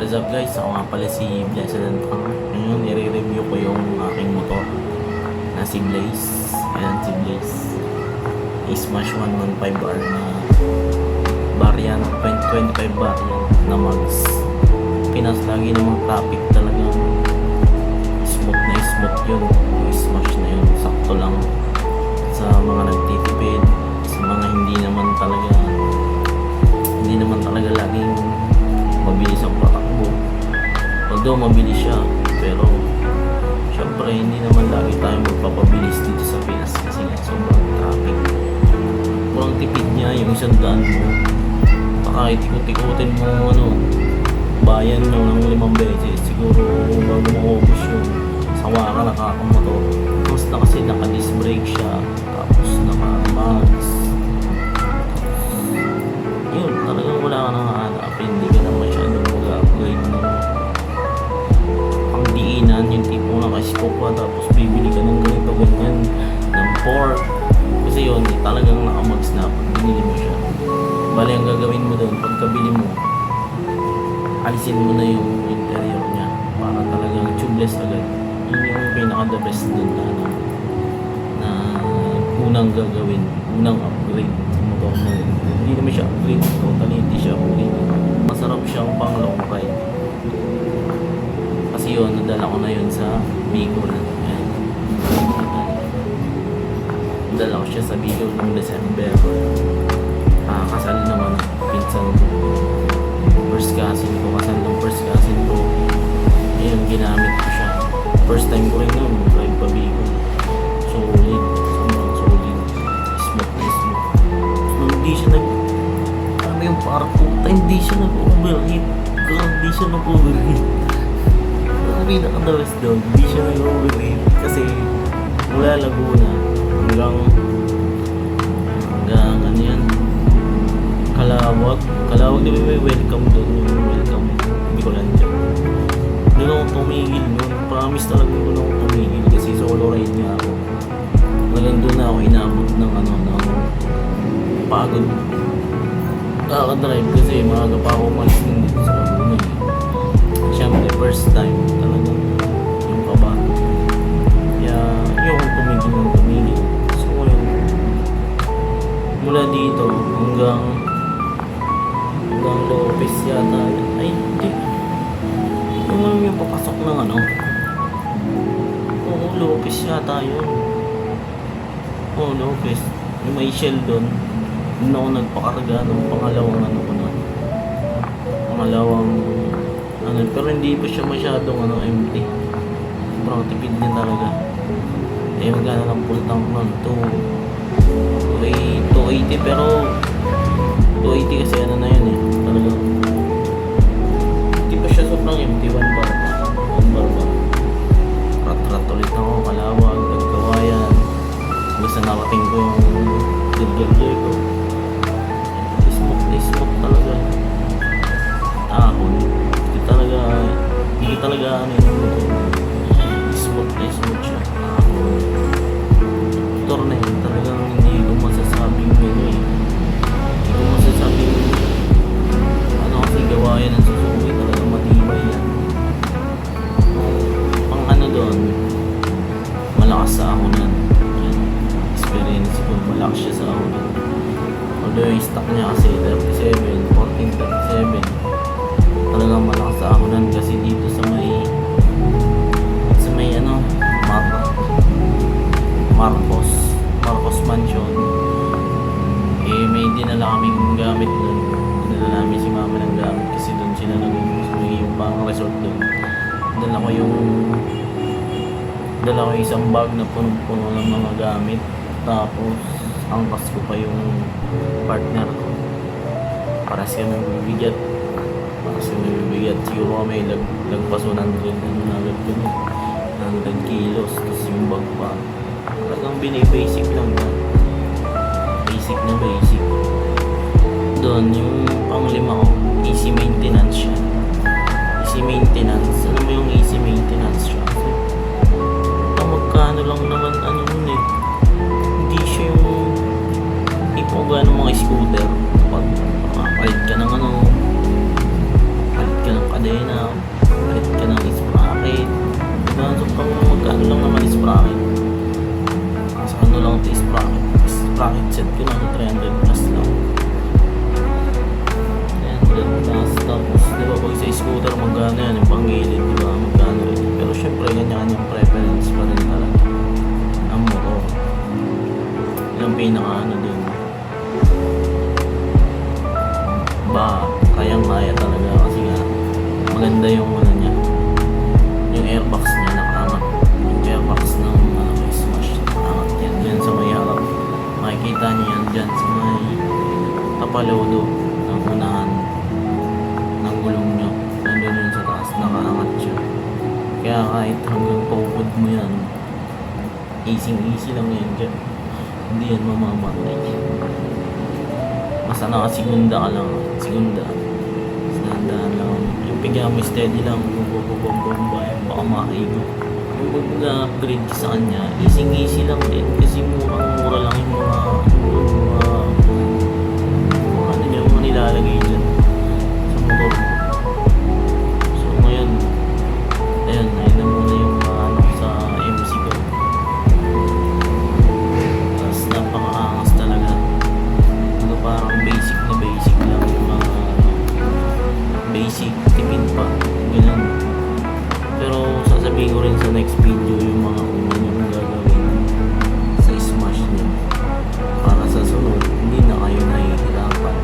What's up guys? Ako nga pala si Blessed and Pang. Ngayon, i-review ko yung aking motor na si Blaze. Ayan, si Blaze. Smash 115R na variant, 2025 variant na mags. Pinas lagi namang traffic, talagang smooth na smooth yun. Yung smash na yun, sakto lang sa mga nagtitipid, sa mga hindi naman talaga laging mabilis ang patakbo. Although mabilis siya, pero syempre hindi naman lagi tayo magpapabilis dito sa Pinas kasi nga sobrang traffic. Kurang tipid niya yung 100 mo, kahit ikot-ikutin mo bayan nyo ng 5 beses, siguro bago maubos yun, sawa ka nakakamotor. Tapos na kasi naka-disc brake siya, tapos naka-mags. Yun, talagang wala ka nang hahanapin, hindi ka na masyadong mag-upgrade ng pangdiinan, yung tipo naka-scope ka tapos bibili ka ng ganito ganyan ng 4 kasi yun, talagang naka-mags na pag binili mo siya. Bali ang gagawin mo doon, pagkabili mo, alisin mo na yung interior niya para talagang tubeless agad. Yun yung pinaka-the best doon na unang gagawin, unang upgrade sa motor mo. Hindi naman siya upgrade, totally hindi siya upgrade. Masarap siyang pang long ride. Kasi yun, nadala ko na yun sa Bicol. Nadala ko siya sa Bicol noong December. Kasal naman ang pinsan ko. First cousin ko. Ayun, ginamit ko siya. First time ko rin nun, drive pa Bicol. Solid, sobrang solid. Smooth na smooth. Hindi siya yung parang puta, hindi siya nag-overheat. Hindi siya nag-overheat. Ang pinaka-the-best doon, hindi siya nag-overheat. Kasi mula Laguna hanggang ano yan, Kalawag na may welcome doon, yung welcome Bicolandia. Doon ako tumigil nun, promise talaga doon ako tumigil kasi solo ride nga ako. Talagang doon na ako inabot ng pagod kakadrive kasi maaga pa ako umalis din dito sa Laguna. Siyempre first time talagang yung kaba, kaya yung tumigil. So yun, mula dito hanggang Lopez yata yun. Ay, hindi. Yung papasok ng Oo, Lopez yata yun. Oo, Lopez. Yung may shell doon. Doon ako nagpakarga ng pangalawang pero hindi pa siya masyadong empty. Sobrang tipid niya talaga. Eh, magana lang full tank nun. 280 pero 280 kasi na yun eh. Talagang hindi pa siya sobrang empty. 1 bar ba. Rat ulit ako, Kalawag, Nagkawayan. Basta narating ko yung dilgal ko. Smoke talaga. Ahon. Hindi talaga smooth siya. Ahon. Motor na yun. Talagang hindi ko masasabing kasi gawa yan ang Suzuki, talagang matibay yan. Pang doon, malakas sa ahonan. Yan, experience ko, malakas siya sa ahonan. Although yung stock niya kasi 1437, talagang malakas sa ahonan kasi dito sa may Marcos Mansion, may dinala kaming gamit doon. Dinala namin si mama ng gamit kasi doon sila yung pang resort doon. Dala ko yung isang bag na puno ng mga gamit, tapos angkas ko pa yung partner ko para siya may bibigat. Siguro may lagpaso ng 100 kilos, tapos yung bag pa talagang basic lang yan. Basic doon. Yung panglima ko, easy maintenance siya. Alam mo yung easy maintenance siya? Magkano lang naman hindi siya yung ipong mga scooter. Pag palit ka ng kadena, bracket set ko na 300 plus lang. 300 plus, tapos di ba pag sa scooter magkano yan, yung panggilid, di ba, magkano rin. Pero syempre ganyan-kanyang preference pa rin talaga. Ang motor. Yung pinaka ano dun. Ba, kayang-kaya talaga kasi nga maganda yung ano niya. Yung airbox niya nakaangat. Yung airbox ng Smash nakaangat yan. Diyan sa may harap. Makikita niyo yan dyan sa may tapalodo ng unahan ng gulong nyo. Nandun yun sa taas. Nakaangat siya. Kaya kahit hanggang pupod mo yan, easy lang yan dyan. Hindi yan mamamatay. Basta nakasigunda ka lang. Sigunda. Dahan lang. Yung bigyan mo steady lang. Bumba. Baka makaigo. Yung pag-upgrade ka sa kanya, easy lang din. Kasi murang-mura lang yung mga ano niya, mga nilalagay dyan sa motor mo. So ngayon, ayun na muna yung ano sa MC ko. Tapos napaka-angas talaga. Ano parang basic lang yung mga basic tipid pa. Ganun. Pero sasabihin ko rin sa next video yung mga una yung gagawin sa Smash niyo. Para sa sunod, hindi na kayo nahihirapan.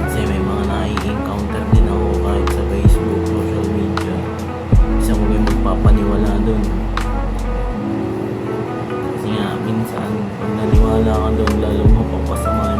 Kasi may mga nai-encounter din ako kahit sa Facebook, social media. Isa ko may magpapaniwala dun. Kasi nga, minsan, pag naniwala ka dun, lalong mapapasama